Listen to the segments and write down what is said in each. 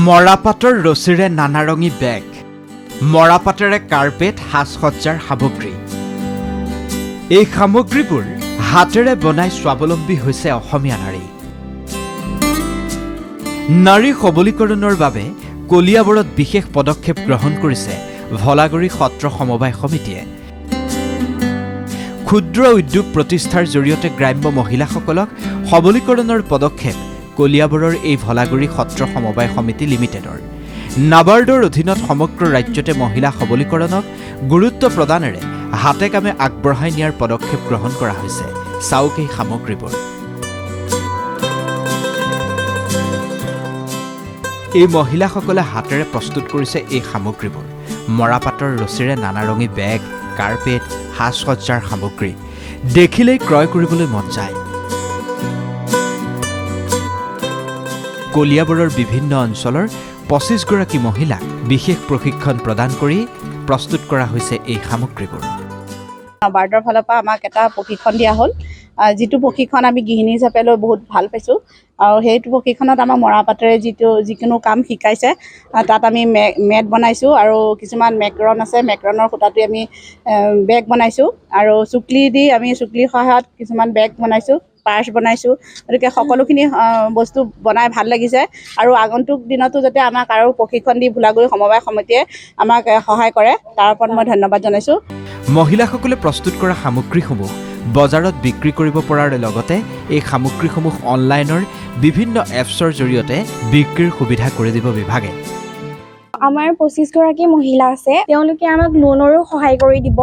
মৰাপাতৰ ৰছীৰে নানাৰঙী বেগ, মৰাপাতেৰে carpet, সাজ-সজ্জাৰ সামগ্ৰী। এই সামগ্ৰীবোৰ হাতেৰে বনাই স্বাৱলম্বী হৈছে অসমীয়া নাৰী। নাৰী সবলীকৰণৰ বাবে কলিয়াবৰত বিশেষ পদক্ষেপ গ্ৰহণ কৰিছে ভলাগুৰি সত্ৰ সমবায় সমিতিয়ে। ক্ষুদ্ৰ উদ্যোগ প্ৰতিষ্ঠাৰ জৰিয়তে গ্ৰাম্য মহিলাসকলক সবলীকৰণৰ পদক্ষেপ কলিয়াবৰৰ এই ভলাগুৰি সত্ৰ সমবায় সমিতি লিমিটেডৰ। নাবাৰ্ডৰ অধীনত সমগ্ৰ ৰাজ্যতে মহিলা সবলীকৰণক গুৰুত্ব প্ৰদানেৰে হাতে কামে আগবঢ়াই নিয়াৰ পদক্ষেপ গ্ৰহণ কৰা হৈছে। চাওক এই সামগ্ৰীবোৰ। এই মহিলাসকলে হাতেৰে প্ৰস্তুত কৰিছে এই সামগ্ৰীবোৰ। মৰাপাতৰ ৰছীৰে নানাৰঙী বেগ, কাৰ্পেট, সাজ-সজ্জাৰ সামগ্ৰী দেখিলেই ক্ৰয় কৰিবলৈ মন যায়। কলিয়াবৰৰ বিভিন্ন অঞ্চলৰ ২৫ গৰাকী মহিলাক বিশেষ প্ৰশিক্ষণ প্ৰদান কৰি প্ৰস্তুত কৰা হৈছে এই সামগ্ৰীবোৰ। নাবাৰ্ডৰ ফালৰ পৰা আমাক এটা প্ৰশিক্ষণ দিয়া হ'ল, যিটো প্ৰশিক্ষণ আমি গৃহিণী হিচাপে লৈ বহুত ভাল পাইছোঁ। আৰু সেইটো প্ৰশিক্ষণত আমাৰ মৰাপাতেৰে যিকোনো কাম শিকাইছে। তাত আমি মেট বনাইছোঁ আৰু কিছুমান মেক্ৰন আছে, মেক্ৰনৰ সূতাটোৱে আমি বেগ বনাইছোঁ আৰু চুকলি দি আমি চুকলিৰ সহায়ত কিছুমান বেগ বনাইছোঁ, পাৰ্চ বনাইছোঁ। গতিকে সকলোখিনি বস্তু বনাই ভাল লাগিছে আৰু আগন্তুক দিনতো যাতে আমাক আৰু প্ৰশিক্ষণ দি ভোলাগুৰি সমবায় সমিতিয়ে আমাক সহায় কৰে, তাৰ ওপৰত মই ধন্যবাদ জনাইছোঁ। মহিলাসকলে প্ৰস্তুত কৰা সামগ্ৰীসমূহ বজাৰত বিক্ৰী কৰিব পৰাৰ লগতে এই সামগ্ৰীসমূহ অনলাইনৰ বিভিন্ন এপছৰ জৰিয়তে বিক্ৰীৰ সুবিধা কৰি দিব বিভাগে। আমাৰ ২৫ গৰাকী মহিলা আছে, তেওঁলোকে আমাক লোনৰো সহায় কৰি দিব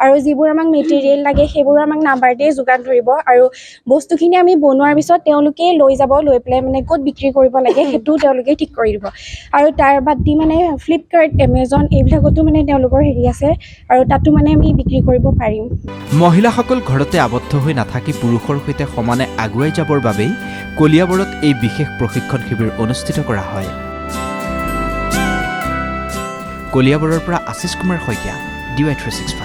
আৰু যিবোৰ আমাক মেটেৰিয়েল লাগে সেইবোৰ আমাক নাবাৰ্ডে যোগান ধৰিব আৰু বস্তুখিনি আমি বনোৱাৰ পিছত তেওঁলোকে লৈ যাব, লৈ পেলাই মানে ক'ত বিক্ৰী কৰিব লাগে সেইটোও তেওঁলোকে ঠিক কৰি দিব। আৰু তাৰ বাদ দি মানে ফ্লিপকাৰ্ট, এমেজন এইবিলাকতো মানে তেওঁলোকৰ হেৰি আছে আৰু তাতো মানে আমি বিক্ৰী কৰিব পাৰিম। মহিলাসকল ঘৰতে আবদ্ধ হৈ নাথাকি পুৰুষৰ সৈতে সমানে আগুৱাই যাবৰ বাবেই কলিয়াবৰত এই বিশেষ প্ৰশিক্ষণ শিবিৰ অনুষ্ঠিত কৰা হয়। কলিয়াবৰৰ পৰা আশিষ কুমাৰ শইকীয়া, DY365।